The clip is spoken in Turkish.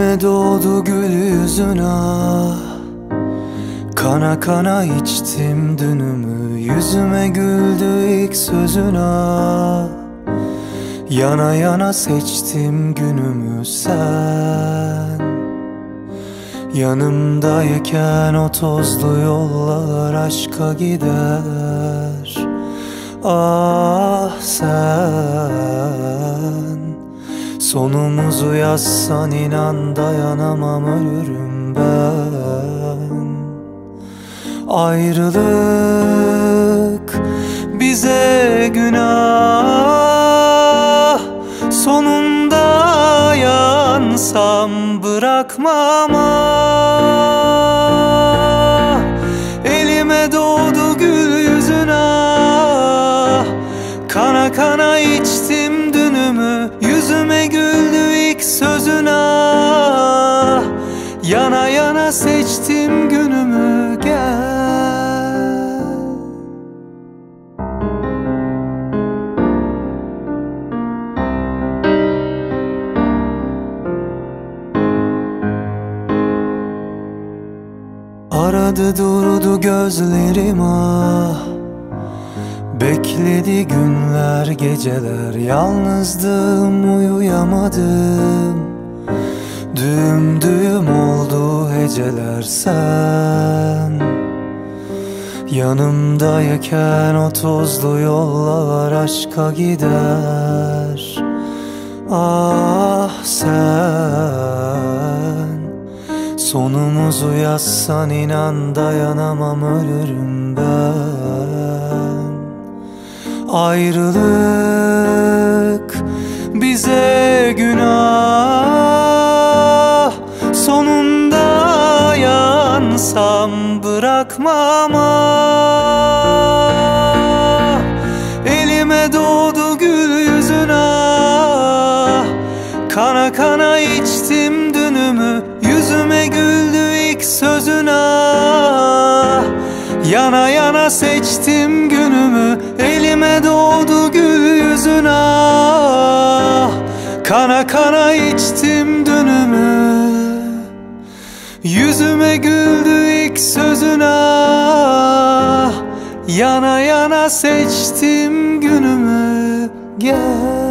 Elime doğdu gül yüzün ah. Kana kana içtim dünümü, yüzüme güldü ilk sözün ah. Yana yana seçtim günümü sen. Yanımdayken o tozlu yollar aşka gider. Ah sen, sonumuzu yazsan inan dayanamam, ölürüm ben. Ayrılık bize günah, sonunda yansam bırakmam ah. Elime doğdu gül yüzün ah. Kana kana içtim dünümü, yüzüme güldü ilk sözün ah. Yana yana seçtim günümü, gel. Aradı durdu gözlerim ah. Bekledi günler geceler, yalnızdım uyuyamadım. Düğüm düğüm oldu heceler sen. Yanımdayken o tozlu yollar aşka gider. Ah sen, sonumuzu yazsan inan dayanamam, ölürüm ben. Ayrılık bize günah, sonunda yansam bırakmam ah. Elime doğdu gül yüzün ah. Kana kana içtim dünümü, yüzüme güldü ilk sözün ah. Yana yana seçtim günümü, elime doğdu gül yüzün ah. Kana kana içtim dünümü, yüzüme güldü ilk sözün ah. Yana yana seçtim günümü, gel.